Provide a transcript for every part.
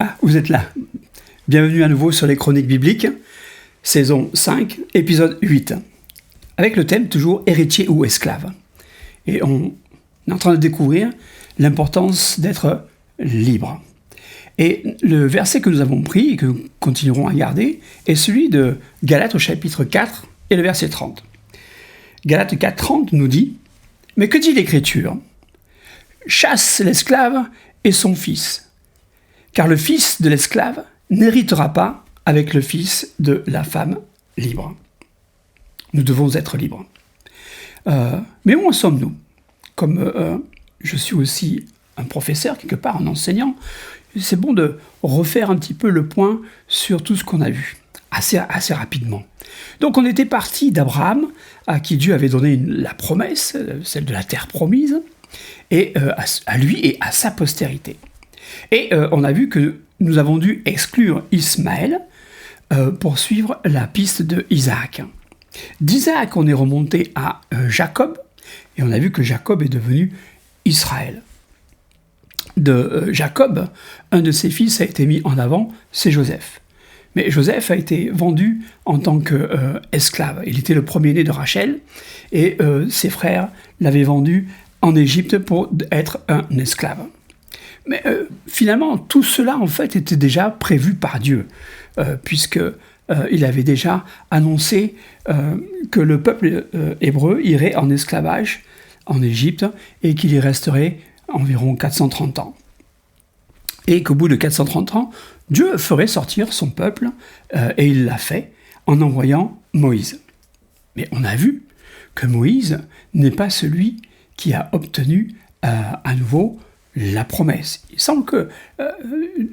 Ah, vous êtes là. Bienvenue à nouveau sur les Chroniques bibliques, saison 5, épisode 8, avec le thème toujours héritier ou esclave. Et on est en train de découvrir l'importance d'être libre. Et le verset que nous avons pris et que nous continuerons à garder est celui de Galates au chapitre 4 et le verset 30. Galates 4, 30 nous dit « Mais que dit l'Écriture ? Chasse l'esclave et son fils, car le fils de l'esclave n'héritera pas avec le fils de la femme libre. » Nous devons être libres. Mais où en sommes-nous ? Comme je suis aussi un professeur, quelque part, un enseignant, c'est bon de refaire un petit peu le point sur tout ce qu'on a vu, assez rapidement. Donc on était parti d'Abraham, à qui Dieu avait donné la promesse, celle de la terre promise, et à lui et à sa postérité. Et on a vu que nous avons dû exclure Ismaël pour suivre la piste de Isaac. D'Isaac, on est remonté à Jacob, et on a vu que Jacob est devenu Israël. De Jacob, un de ses fils a été mis en avant, c'est Joseph. Mais Joseph a été vendu en tant qu'esclave. Il était le premier-né de Rachel, et ses frères l'avaient vendu en Égypte pour être un esclave. Mais finalement, tout cela, en fait, était déjà prévu par Dieu, puisqu'il avait déjà annoncé que le peuple hébreu irait en esclavage en Égypte, et qu'il y resterait environ 430 ans. Et qu'au bout de 430 ans, Dieu ferait sortir son peuple, et il l'a fait en envoyant Moïse. Mais on a vu que Moïse n'est pas celui qui a obtenu à nouveau la promesse. Il semble que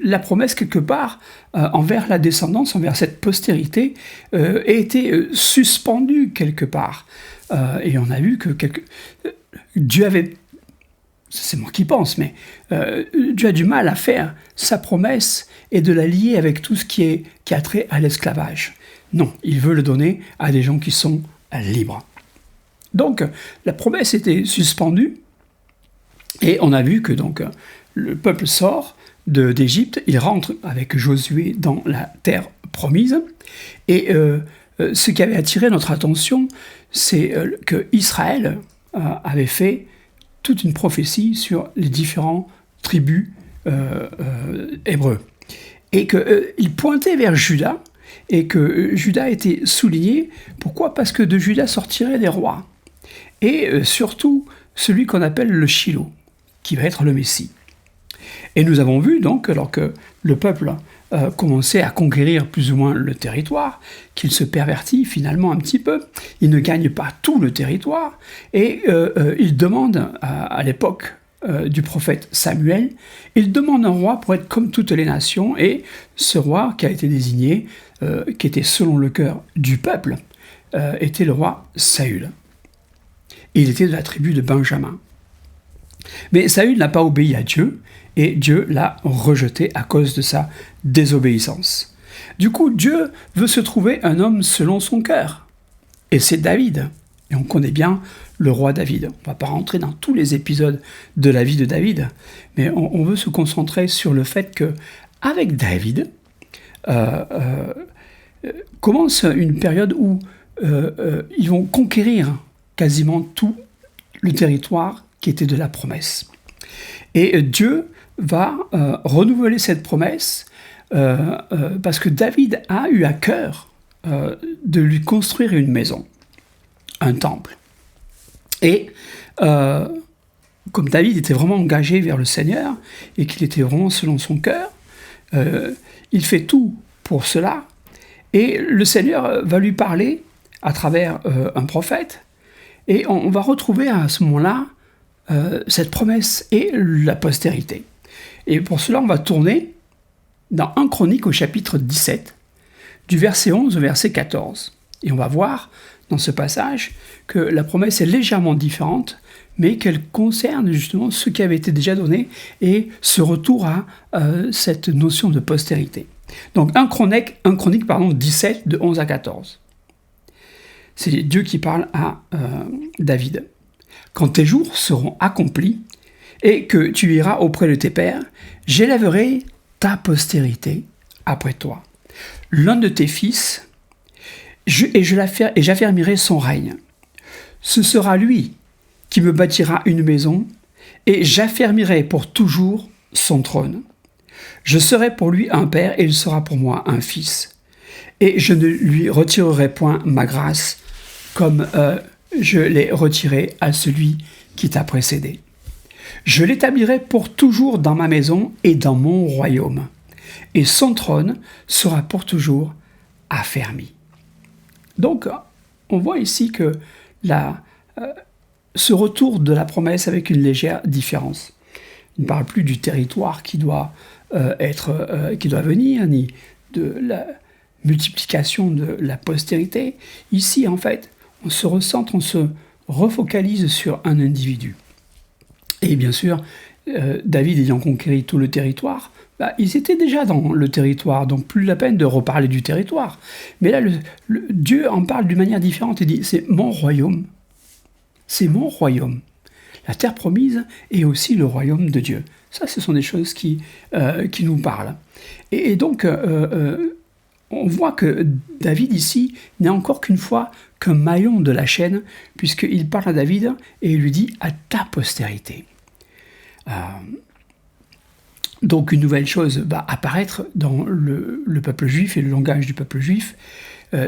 la promesse, quelque part, envers la descendance, envers cette postérité, ait été suspendue quelque part. Et on a vu que Dieu avait... C'est moi qui pense, mais Dieu a du mal à faire sa promesse et de la lier avec tout ce qui a trait à l'esclavage. Non, il veut le donner à des gens qui sont libres. Donc, la promesse était suspendue, et on a vu que donc, le peuple sort d'Égypte, il rentre avec Josué dans la terre promise, et ce qui avait attiré notre attention, c'est que Israël avait fait toute une prophétie sur les différentes tribus hébreux. Et qu'il pointait vers Juda, et que Juda était souligné. Pourquoi ? Parce que de Juda sortiraient des rois. Et surtout, celui qu'on appelle le Shiloh, qui va être le Messie. Et nous avons vu donc, alors que le peuple commençait à conquérir plus ou moins le territoire, qu'il se pervertit finalement un petit peu, il ne gagne pas tout le territoire, et il demande à l'époque du prophète Samuel, il demande un roi pour être comme toutes les nations, et ce roi qui a été désigné, qui était selon le cœur du peuple, était le roi Saül. Il était de la tribu de Benjamin. Mais Saül n'a pas obéi à Dieu, et Dieu l'a rejeté à cause de sa désobéissance. Du coup, Dieu veut se trouver un homme selon son cœur. Et c'est David. Et on connaît bien le roi David. On ne va pas rentrer dans tous les épisodes de la vie de David, mais on veut se concentrer sur le fait qu'avec David, commence une période où ils vont conquérir quasiment tout le territoire qui était de la promesse. Et Dieu va renouveler cette promesse parce que David a eu à cœur de lui construire une maison, un temple. Et comme David était vraiment engagé vers le Seigneur et qu'il était vraiment selon son cœur, il fait tout pour cela. Et le Seigneur va lui parler à travers un prophète. Et on va retrouver à ce moment-là cette promesse et la postérité. Et pour cela, on va tourner dans 1 Chronique au chapitre 17, du verset 11 au verset 14. Et on va voir dans ce passage que la promesse est légèrement différente, mais qu'elle concerne justement ce qui avait été déjà donné et ce retour à cette notion de postérité. Donc 1 Chronique 17, de 11 à 14. C'est Dieu qui parle à David. « Quand tes jours seront accomplis et que tu iras auprès de tes pères, j'élèverai ta postérité après toi, l'un de tes fils, et j'affermirai son règne. Ce sera lui qui me bâtira une maison, et j'affermirai pour toujours son trône. Je serai pour lui un père, et il sera pour moi un fils. Et je ne lui retirerai point ma grâce, comme je l'ai retirée à celui qui t'a précédé. Je l'établirai pour toujours dans ma maison et dans mon royaume, et son trône sera pour toujours affermi. Donc, on voit ici que ce retour de la promesse avec une légère différence. Il ne parle plus du territoire qui doit venir, ni de la multiplication de la postérité. Ici, en fait, on se recentre, on se refocalise sur un individu. Et bien sûr, David ayant conquéri tout le territoire, ils étaient déjà dans le territoire, donc plus la peine de reparler du territoire. Mais là, Dieu en parle d'une manière différente et dit, c'est mon royaume. C'est mon royaume. La terre promise est aussi le royaume de Dieu. Ça, ce sont des choses qui nous parlent. Et donc, on voit que David ici n'est encore qu'une fois qu'un maillon de la chaîne, puisqu'il parle à David et il lui dit « à ta postérité ». Donc une nouvelle chose va apparaître dans le peuple juif et le langage du peuple juif,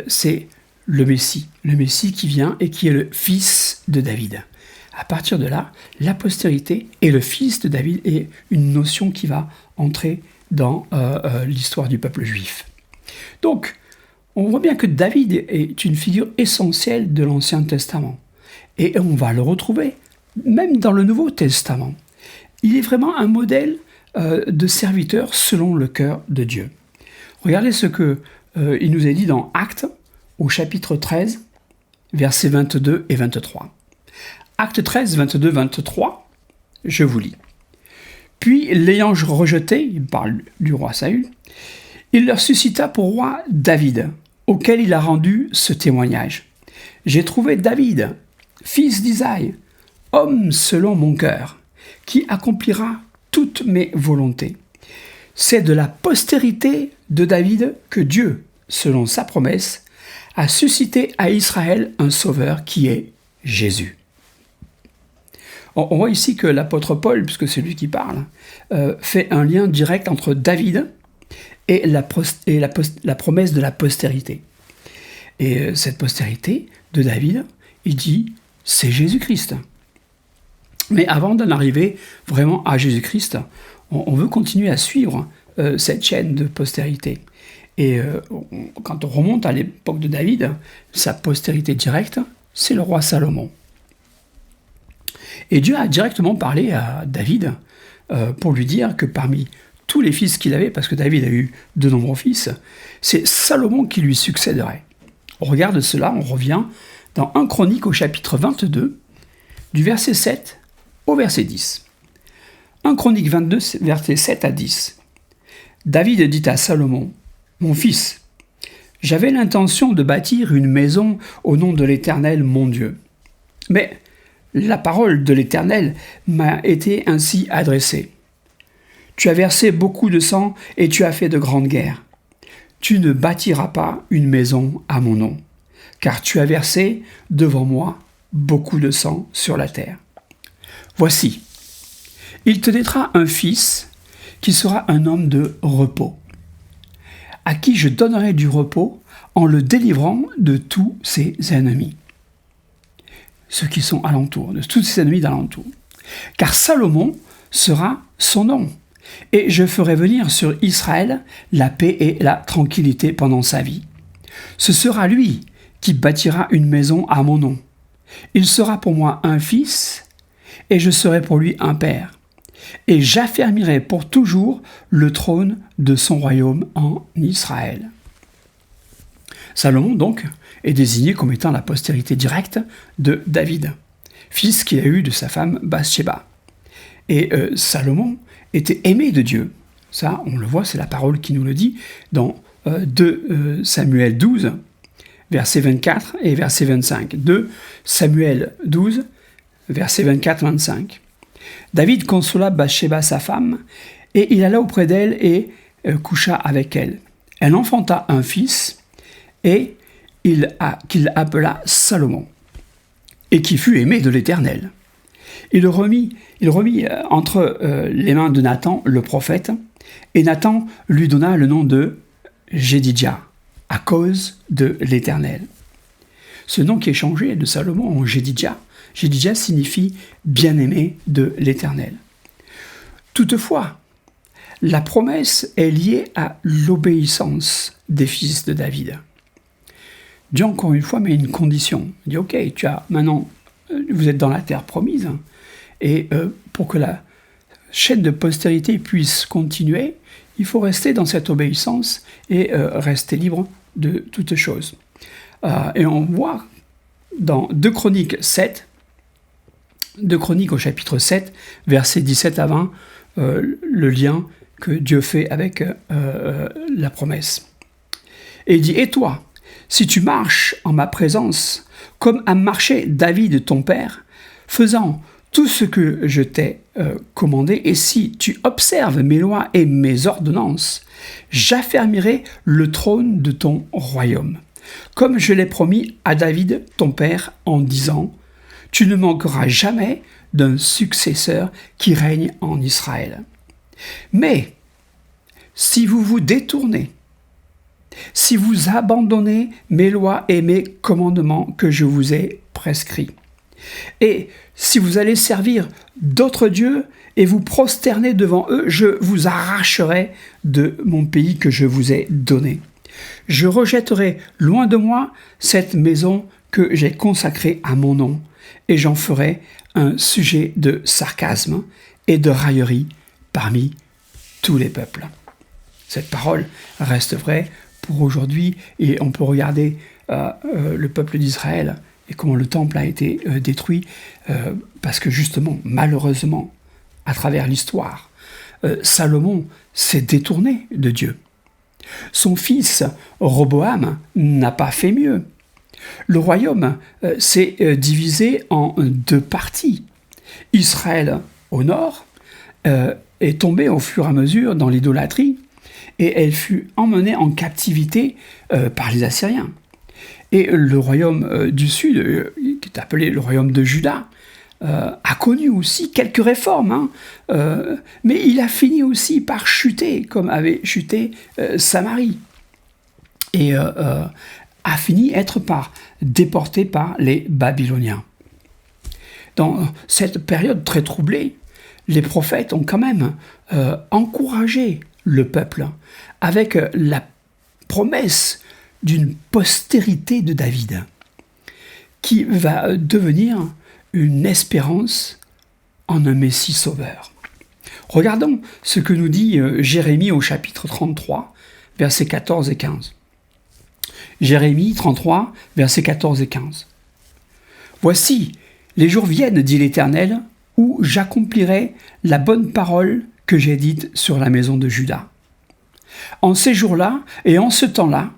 c'est le Messie qui vient et qui est le fils de David. À partir de là, la postérité et le fils de David est une notion qui va entrer dans l'histoire du peuple juif. Donc, on voit bien que David est une figure essentielle de l'Ancien Testament. Et on va le retrouver même dans le Nouveau Testament. Il est vraiment un modèle de serviteur selon le cœur de Dieu. Regardez ce qu'il nous est dit dans Actes, au chapitre 13, versets 22 et 23. Acte 13, 22, 23, je vous lis. Puis, l'ayant rejeté, il parle du roi Saül, il leur suscita pour roi David, auquel il a rendu ce témoignage. J'ai trouvé David, fils d'Isaïe, homme selon mon cœur, qui accomplira toutes mes volontés. C'est de la postérité de David que Dieu, selon sa promesse, a suscité à Israël un sauveur qui est Jésus. On voit ici que l'apôtre Paul, puisque c'est lui qui parle, fait un lien direct entre David et la promesse de la postérité. Et cette postérité de David, il dit, c'est Jésus-Christ. Mais avant d'en arriver vraiment à Jésus-Christ, on veut continuer à suivre cette chaîne de postérité. Et quand on remonte à l'époque de David, sa postérité directe, c'est le roi Salomon. Et Dieu a directement parlé à David pour lui dire que parmi tous les fils qu'il avait, parce que David a eu de nombreux fils, c'est Salomon qui lui succéderait. On regarde cela, on revient dans 1 Chronique au chapitre 22, du verset 7 au verset 10. 1 Chronique 22, versets 7 à 10. David dit à Salomon, « Mon fils, j'avais l'intention de bâtir une maison au nom de l'Éternel, mon Dieu. Mais la parole de l'Éternel m'a été ainsi adressée. Tu as versé beaucoup de sang et tu as fait de grandes guerres. Tu ne bâtiras pas une maison à mon nom, car tu as versé devant moi beaucoup de sang sur la terre. Voici, il te naîtra un fils qui sera un homme de repos, à qui je donnerai du repos en le délivrant de tous ses ennemis. » Ceux qui sont alentours, de tous ses ennemis d'alentour. « Car Salomon sera son nom, et je ferai venir sur Israël la paix et la tranquillité pendant sa vie. Ce sera lui qui bâtira une maison à mon nom. Il sera pour moi un fils, et je serai pour lui un père. Et j'affermirai pour toujours le trône de son royaume en Israël. » Salomon, donc, est désigné comme étant la postérité directe de David, fils qu'il a eu de sa femme Bathsheba. Et Salomon était aimé de Dieu. Ça, on le voit, c'est la parole qui nous le dit dans 2 Samuel 12, versets 24 et verset 25. 2 Samuel 12, versets 24-25. David consola Bathsheba, sa femme, et il alla auprès d'elle et coucha avec elle. Elle enfanta un fils et qu'il appela Salomon, et qui fut aimé de l'Éternel. Il le remit entre les mains de Nathan, le prophète, et Nathan lui donna le nom de Jédidja, à cause de l'Éternel. Ce nom qui est changé de Salomon en Jédidja, Jédidja signifie bien-aimé de l'Éternel. Toutefois, la promesse est liée à l'obéissance des fils de David. Dieu, encore une fois, met une condition. Il dit, ok, maintenant, vous êtes dans la terre promise, et pour que la chaîne de postérité puisse continuer, il faut rester dans cette obéissance et rester libre de toutes choses. Et on voit dans 2 Chroniques au chapitre 7, versets 17 à 20, le lien que Dieu fait avec la promesse. Et il dit, « Et toi, si tu marches en ma présence, comme a marché David ton père, faisant tout ce que je t'ai commandé, et si tu observes mes lois et mes ordonnances, j'affermirai le trône de ton royaume, comme je l'ai promis à David ton père en disant, tu ne manqueras jamais d'un successeur qui règne en Israël. Mais si vous vous détournez, si vous abandonnez mes lois et mes commandements que je vous ai prescrits, et si vous allez servir d'autres dieux et vous prosterner devant eux, je vous arracherai de mon pays que je vous ai donné. Je rejetterai loin de moi cette maison que j'ai consacrée à mon nom, et j'en ferai un sujet de sarcasme et de raillerie parmi tous les peuples. » Cette parole reste vraie pour aujourd'hui, et on peut regarder le peuple d'Israël et comment le temple a été détruit, parce que justement, malheureusement, à travers l'histoire, Salomon s'est détourné de Dieu. Son fils Roboam n'a pas fait mieux. Le royaume s'est divisé en 2 parties. Israël au nord est tombé au fur et à mesure dans l'idolâtrie, et elle fut emmenée en captivité par les Assyriens. Et le royaume du sud, qui est appelé le royaume de Juda, a connu aussi quelques réformes, mais il a fini aussi par chuter, comme avait chuté Samarie, et a fini être déporté par les Babyloniens. Dans cette période très troublée, les prophètes ont quand même encouragé le peuple avec la promesse d'une postérité de David qui va devenir une espérance en un Messie sauveur. Regardons ce que nous dit Jérémie au chapitre 33, versets 14 et 15. Jérémie 33, versets 14 et 15. « Voici, les jours viennent, dit l'Éternel, où j'accomplirai la bonne parole que j'ai dite sur la maison de Juda. En ces jours-là et en ce temps-là,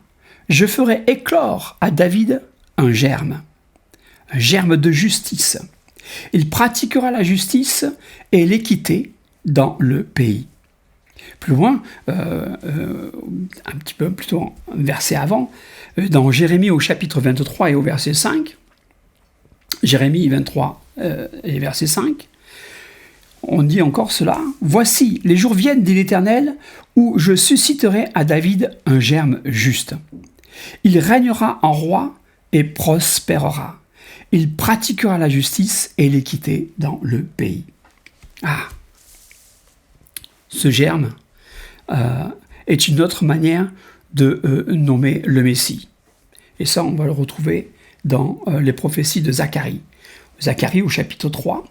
je ferai éclore à David un germe de justice. Il pratiquera la justice et l'équité dans le pays. » Plus loin, un petit peu plutôt un verset avant, dans Jérémie au chapitre 23 et au verset 5, Jérémie 23 et verset 5, on dit encore cela. « Voici, les jours viennent, dit l'Éternel, où je susciterai à David un germe juste. Il régnera en roi et prospérera. Il pratiquera la justice et l'équité dans le pays. » Ah, ce germe est une autre manière de nommer le Messie. Et ça, on va le retrouver dans les prophéties de Zacharie. Zacharie au chapitre 3,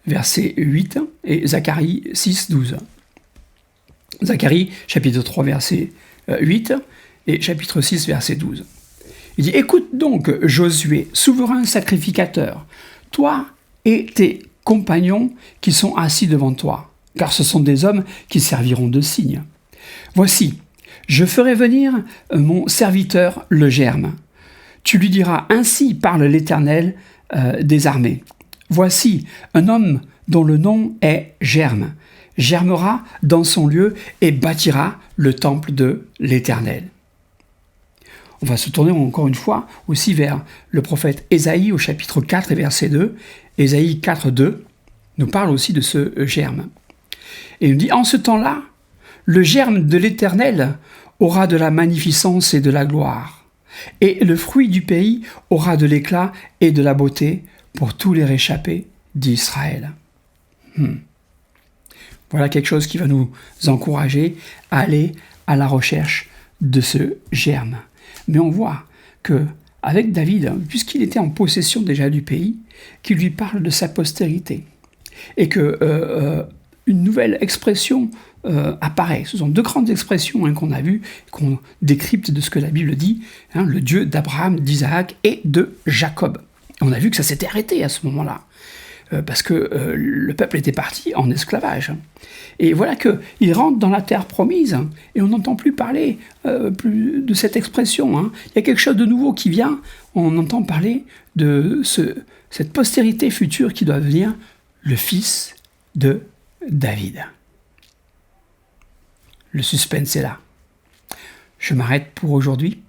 verset 8, et Zacharie 6, 12. Zacharie, chapitre 3, verset 8, et chapitre 6, verset 12. Il dit « Écoute donc, Josué, souverain sacrificateur, toi et tes compagnons qui sont assis devant toi, car ce sont des hommes qui serviront de signe. Voici, je ferai venir mon serviteur le germe. Tu lui diras, ainsi parle l'Éternel des armées. Voici un homme dont le nom est Germe. germera dans son lieu et bâtira le temple de l'Éternel. On va se tourner encore une fois aussi vers le prophète Ésaïe au chapitre 4 et verset 2. Ésaïe 4, 2 nous parle aussi de ce germe. Et il nous dit, en ce temps-là, le germe de l'Éternel aura de la magnificence et de la gloire, et le fruit du pays aura de l'éclat et de la beauté pour tous les réchappés d'Israël. Voilà quelque chose qui va nous encourager à aller à la recherche de ce germe. Mais on voit que avec David, puisqu'il était en possession déjà du pays, qu'il lui parle de sa postérité, et que une nouvelle expression apparaît. Ce sont deux grandes expressions qu'on a vues, qu'on décrypte de ce que la Bible dit, le Dieu d'Abraham, d'Isaac et de Jacob. On a vu que ça s'était arrêté à ce moment-là, parce que le peuple était parti en esclavage. Et voilà qu'il rentre dans la terre promise, et on n'entend plus parler plus de cette expression. Il y a quelque chose de nouveau qui vient, on entend parler de cette postérité future qui doit devenir le fils de David. Le suspense est là. Je m'arrête pour aujourd'hui.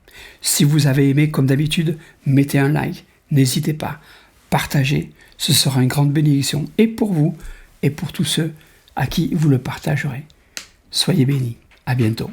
Si vous avez aimé, comme d'habitude, mettez un like. N'hésitez pas, partagez. Ce sera une grande bénédiction et pour vous et pour tous ceux à qui vous le partagerez. Soyez bénis. À bientôt.